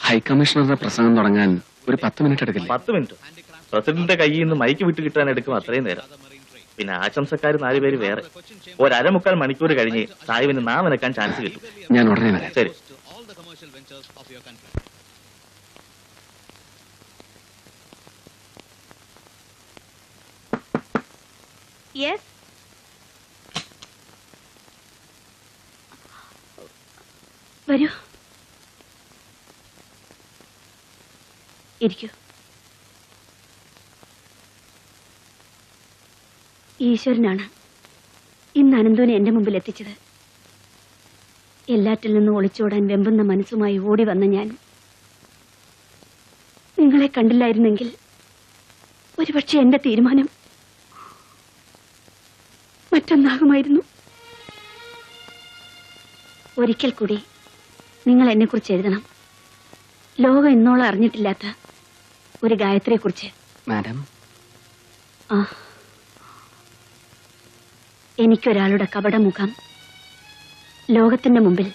ഹൈക്കമ്മീഷണറുടെ പ്രസംഗം തുടങ്ങാൻ ഒരു 10 മിനിറ്റ് എടുക്കില്ല. 10 മിനിറ്റ് പ്രസിഡന്റിന്റെ കയ്യിൽ നിന്ന് മൈക്ക് വിട്ട് കിട്ടാൻ എടുക്കും അത്രയും നേരം. പിന്നെ ആശംസക്കാർ 4 പേര് വേറെ. ഒരു 1/4 മണിക്കൂർ കഴിഞ്ഞ് സാഹിബിന് നാമനക്കാൻ ചാൻസ് കിട്ടും. ഞാൻ ഉടനെ വരാം. ശരി. Yes. വരൂ, ഇരിക്കൂ. ഈശ്വരനാണ് ഇന്ന് അനന്തുവിനെ എന്റെ മുമ്പിൽ എത്തിച്ചത്. എല്ലാറ്റിൽ നിന്നും ഒളിച്ചോടാൻ വെമ്പുന്ന മനസ്സുമായി ഓടി വന്ന ഞാൻ നിങ്ങളെ കണ്ടില്ലായിരുന്നെങ്കിൽ ഒരുപക്ഷെ എന്റെ തീരുമാനം മറ്റൊന്നാകുമായിരുന്നു. ഒരിക്കൽ കൂടി നിങ്ങൾ എന്നെക്കുറിച്ച് എഴുതണം. ലോകം ഇന്നോളം അറിഞ്ഞിട്ടില്ലാത്ത ഒരു ഗായത്രിയെ കുറിച്ച്. മാഡം, ആ, എനിക്കൊരാളുടെ കപടമുഖം ലോകത്തിന്റെ മുമ്പിൽ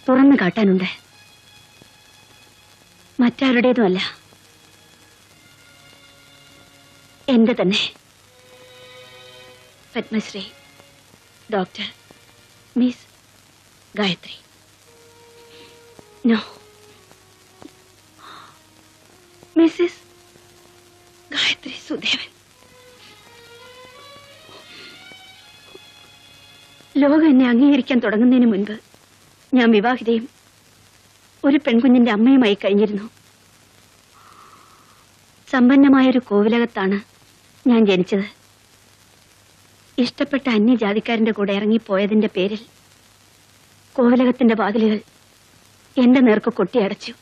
തുറന്നു കാട്ടാനുണ്ട്. മറ്റാരുടേതുമല്ല, എന്റെ തന്നെ. Padmashri doctor miss Gayatri. No, Mrs Gayatri Sudevan. ലോകം എന്നെ അംഗീകരിക്കാൻ തുടങ്ങുന്നതിന് മുൻപ് ഞാൻ വിവാഹിതയും ഒരു പെൺകുഞ്ഞിന്റെ അമ്മയുമായി കഴിഞ്ഞിരുന്നു. സമ്പന്നമായൊരു കോവിലകത്താണ് ഞാൻ ജനിച്ചത്. ഇഷ്ടപ്പെട്ട അന്യജാതിക്കാരന്റെ കൂടെ ഇറങ്ങിപ്പോയതിന്റെ പേരിൽ കോവിലകത്തിന്റെ വാതിലുകൾ എന്റെ നേർക്ക് കൊട്ടിയടച്ചു.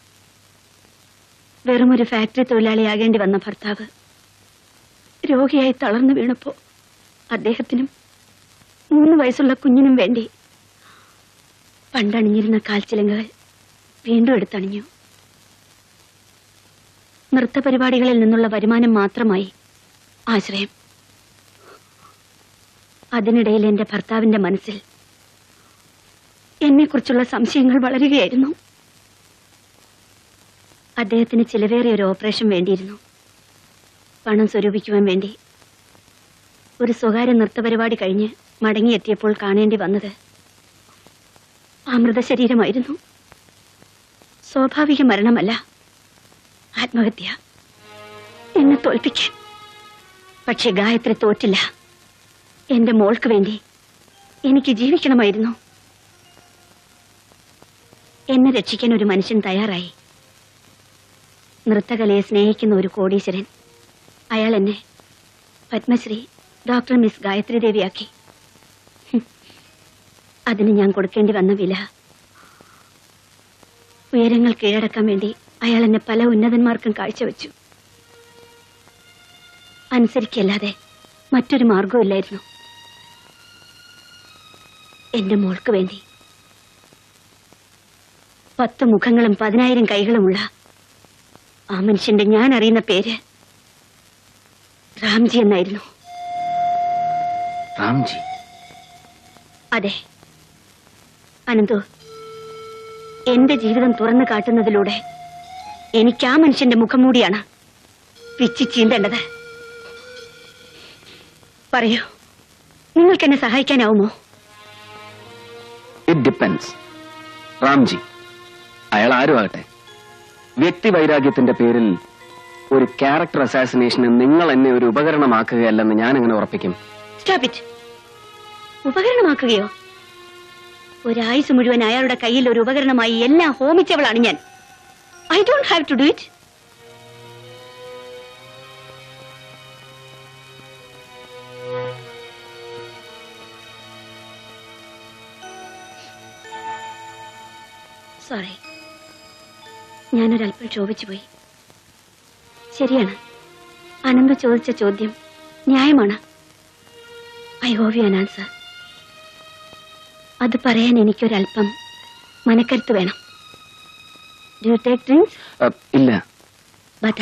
വെറുമൊരു ഫാക്ടറി തൊഴിലാളിയാകേണ്ടി വന്ന ഭർത്താവ് രോഗിയായി തളർന്നു വീണപ്പോ അദ്ദേഹത്തിനും 3 വയസ്സുള്ള കുഞ്ഞിനും വേണ്ടി പണ്ടണിഞ്ഞിരുന്ന കാൽച്ചിലങ്കകൾ വീണ്ടും എടുത്തണിഞ്ഞു. നൃത്തപരിപാടികളിൽ നിന്നുള്ള വരുമാനം മാത്രമായി ആശ്രയം. അതിനിടയിൽ എന്റെ ഭർത്താവിന്റെ മനസ്സിൽ എന്നെക്കുറിച്ചുള്ള സംശയങ്ങൾ വളരുകയായിരുന്നു. അദ്ദേഹത്തിന് ചിലവേറിയ ഒരു ഓപ്പറേഷൻ വേണ്ടിയിരുന്നു. പണം സ്വരൂപിക്കുവാൻ വേണ്ടി ഒരു സ്വകാര്യ നൃത്തപരിപാടി കഴിഞ്ഞ് മടങ്ങിയെത്തിയപ്പോൾ കാണേണ്ടി വന്നത് ആ മൃതശരീരമായിരുന്നു. സ്വാഭാവിക മരണമല്ല, ആത്മഹത്യ. എന്നെ തോൽപ്പിക്കാൻ. പക്ഷെ ഗായത്രി തോറ്റില്ല. എന്റെ മോൾക്ക് വേണ്ടി എനിക്ക് ജീവിക്കണമായിരുന്നു. എന്നെ രക്ഷിക്കാൻ ഒരു മനുഷ്യൻ തയ്യാറായി. നൃത്തകലയെ സ്നേഹിക്കുന്ന ഒരു കോടീശ്വരൻ. അയാൾ എന്നെ പത്മശ്രീ ഡോക്ടർ മിസ് ഗായത്രി ദേവിയാക്കി. അതിന് ഞാൻ കൊടുക്കേണ്ടി വന്ന വില. ഉയരങ്ങൾ കീഴടക്കാൻ വേണ്ടി അയാൾ എന്നെ പല ഉന്നതന്മാർക്കും കാഴ്ചവെച്ചു. അനുസരിക്കല്ലാതെ മറ്റൊരു മാർഗവുമില്ലായിരുന്നു. എന്റെ മോൾക്ക് വേണ്ടി 10 മുഖങ്ങളും 10,000 കൈകളുമുള്ള ആ മനുഷ്യന്റെ ഞാൻ അറിയുന്ന പേര് റാംജി എന്നായിരുന്നു. റാംജി? അതെ അനന്തു, എന്റെ ജീവിതം തുറന്നു കാട്ടുന്നതിലൂടെ എനിക്ക് ആ മനുഷ്യന്റെ മുഖം മൂടിയാണ് പിച്ചി ചീന്തേണ്ടത്. പറയൂ, നിങ്ങൾക്ക് എന്നെ സഹായിക്കാനാവുമോ? It depends. റാംജി അയാൾ ആരും ആകട്ടെ, വ്യക്തി വൈരാഗ്യത്തിന്റെ പേരിൽ ഒരു ക്യാരക്ടർ അസാസിനേഷന് നിങ്ങൾ എന്നെ ഒരു ഉപകരണമാക്കുകയല്ലെന്ന് ഞാൻ എങ്ങനെ ഉറപ്പിക്കും? Stop it. ഉപകരണമാക്കുകയോ? ഒരായുസ് മുഴുവൻ അയാളുടെ കയ്യിൽ ഒരു ഉപകരണമായി എല്ലാം ഹോമിച്ചവളാണ് ഞാൻ. I don't have to do it. Sorry, ഞാനൊരല്പം ക്ഷോഭിച്ചുപോയി. ശരിയാണ്, അനന്ത് ചോദിച്ച ചോദ്യം ന്യായമാണ്. I owe you an answer. അത് പറയാൻ എനിക്കൊരല്പം മനക്കരുത്ത് വേണം. Do you take drinks? ഇല്ല. But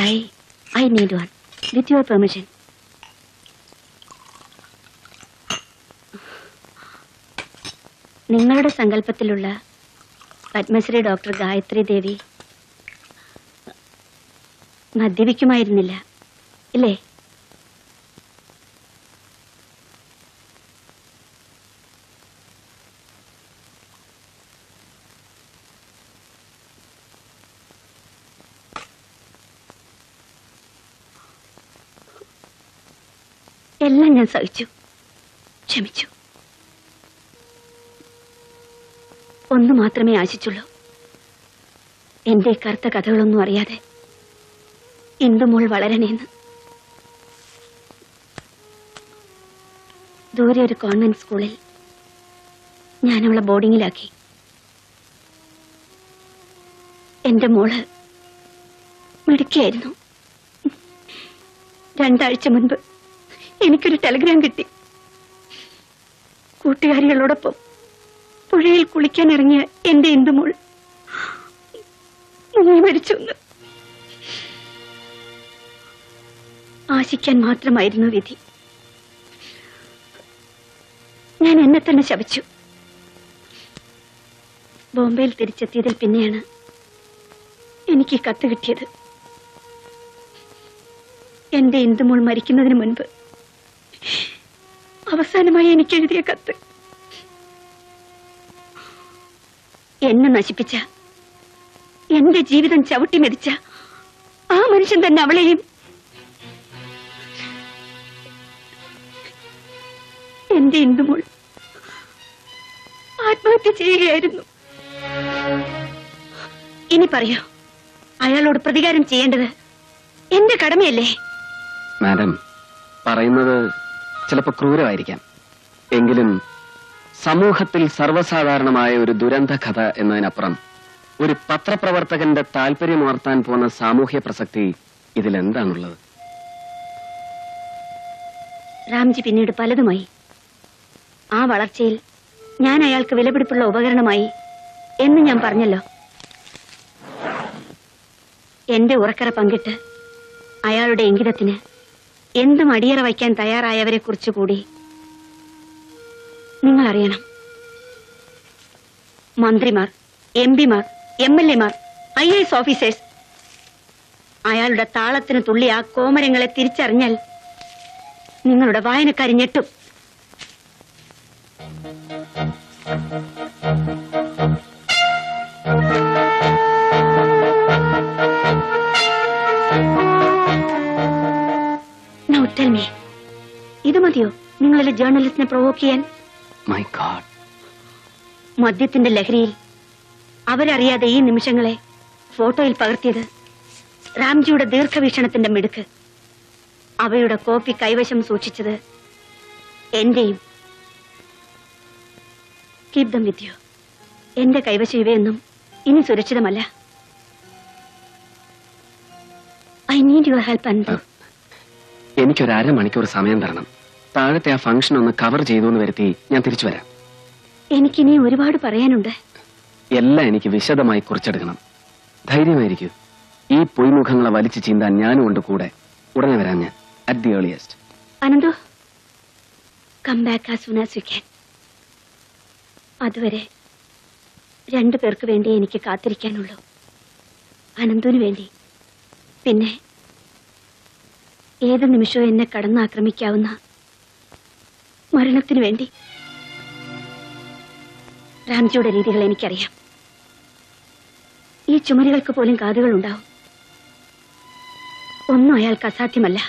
I need one with your permission. നിങ്ങളുടെ സങ്കല്പത്തിലുള്ള പത്മശ്രീ ഡോക്ടർ ഗായത്രി ദേവി മദ്യപിക്കുമായിരുന്നില്ല ഇല്ലേ? എല്ലാം ഞാൻ സഹിച്ചു, ക്ഷമിച്ചു. ഒന്നു മാത്രമേ ആശിച്ചുള്ളൂ, എന്റെ കറുത്ത കഥകളൊന്നും അറിയാതെ ഇന്ദുമോൾ വളരണേന്ന്. ദൂരെ ഒരു കോൺവെന്റ് സ്കൂളിൽ ഞാൻ അവളെ ബോർഡിങ്ങിലാക്കി. എന്റെ മോള് മിടുക്കിയായിരുന്നു. 2 ആഴ്ച മുൻപ് എനിക്കൊരു ടെലിഗ്രാം കിട്ടി. കൂട്ടുകാരികളോടൊപ്പം പുഴയിൽ കുളിക്കാൻ ഇറങ്ങിയ എന്റെ ഇന്ദുമോൾ മുങ്ങി മരിച്ചു. ആശിക്കാൻ മാത്രമായിരുന്നു വിധി. ഞാൻ എന്നെ തന്നെ ശപിച്ചു. ബോംബെയിൽ തിരിച്ചെത്തിയതിൽ പിന്നെയാണ് എനിക്ക് കത്ത് കിട്ടിയത്. എന്റെ ഇന്ദുമോൾ മരിക്കുന്നതിന് മുൻപ് അവസാനമായി എനിക്ക് എഴുതിയ കത്ത്. എന്നെ നശിപ്പിച്ച, എന്റെ ജീവിതം ചവിട്ടി മെതിച്ച ആ മനുഷ്യൻ തന്നെ അവളെയും എന്റെ ഇന്ദുമോൾ ആത്മഹത്യ ചെയ്യുകയായിരുന്നു. ഇനി പറയൂ, അയാളോട് പ്രതികാരം ചെയ്യേണ്ടത് എന്റെ കടമയല്ലേ? മാഡം പറയുന്നത് ചിലപ്പോൾ ക്രൂരമായിരിക്കാം, എങ്കിലും സമൂഹത്തിൽ സർവ്വസാധാരണമായ ഒരു ദുരന്ത കഥ എന്നതിനപ്പുറം ഒരു പത്രപ്രവർത്തകന്റെ താല്പര്യമുണർത്താൻ പോകുന്ന സാമൂഹ്യ പ്രസക്തി ഇതിലെന്താണുള്ളത്? രാംജി പിന്നീട് പലതുമായി. ആ വളർച്ചയിൽ ഞാൻ അയാൾക്ക് വിലപിടിപ്പുള്ള ഉപകരണമായി എന്ന് ഞാൻ പറഞ്ഞല്ലോ. എന്റെ ഉറക്കറ പങ്കിട്ട് അയാളുടെ ഇംഗിതത്തിന് എന്തും അടിയറ വയ്ക്കാൻ തയ്യാറായവരെ കുറിച്ച് കൂടി നിങ്ങൾ അറിയണം. മന്ത്രിമാർ, MP-മാർ, MLA-മാർ, IAS ഓഫീസേഴ്സ് അയാളുടെ താളത്തിന് തുള്ളി ആ കോമരങ്ങളെ തിരിച്ചറിഞ്ഞാൽ നിങ്ങളുടെ വായനക്കാരി ഞെട്ടും. Now tell me, ഇത് മതിയോ നിങ്ങളെ ജേർണലിസ്റ്റിനെ പ്രൊവോക്ക് ചെയ്യാൻ? മൈ ഗോഡ്, മദ്യത്തിന്റെ ലഹരിയിൽ അവരറിയാതെ ഈ നിമിഷങ്ങളെ ഫോട്ടോയിൽ പകർത്തിയത് രാംജിയുടെ ദീർഘവീക്ഷണത്തിന്റെ മിടുക്ക്. അവയുടെ കോപ്പി കൈവശം സൂക്ഷിച്ചത് എന്റെയും. Keep them with you. എന്റെ കൈവശം ഇവയൊന്നും ഇനി സുരക്ഷിതമല്ല. ഐ നീഡ് യുവർ ഹെൽപ്പ് അൻപു. എനിക്കൊരു 1/2 മണിക്കൂർ സമയം തരണം. താഴത്തെ ആ ഫംഗ്ഷൻ ഒന്ന് കവർ ചെയ്തു എന്ന് വരുത്തി ഞാൻ തിരിച്ചു വരാം. എനിക്കിനി ഒരുപാട് പറയാനുണ്ട്. എല്ലാം എനിക്ക് വിശദമായി കുറിച്ചെടുക്കണം. ധൈര്യമായിരിക്കൂ. ഈ പൊയ്മുഖങ്ങളെ വലിച്ചു ചീന്താൻ ഞാനും ഉണ്ട് കൂടെ. ഉടനെ വരാം ഞാൻ, at the earliest. Ananthu, come back as soon as you can. അതുവരെ 2 പേർക്ക് വേണ്ടി എനിക്ക് കാത്തിരിക്കാനുള്ളൂ. അനന്തുവിന് വേണ്ടി, പിന്നെ ഏത് നിമിഷവും എന്നെ കടന്നാക്രമിക്കാവുന്ന മരണത്തിനു വേണ്ടി. രാംജിയുടെ രീതികൾ എനിക്കറിയാം. ഈ ചുമരുകൾക്ക് പോലും കാതുകളുണ്ടാവും. ഒന്നും അയാൾക്ക് അസാധ്യമല്ല.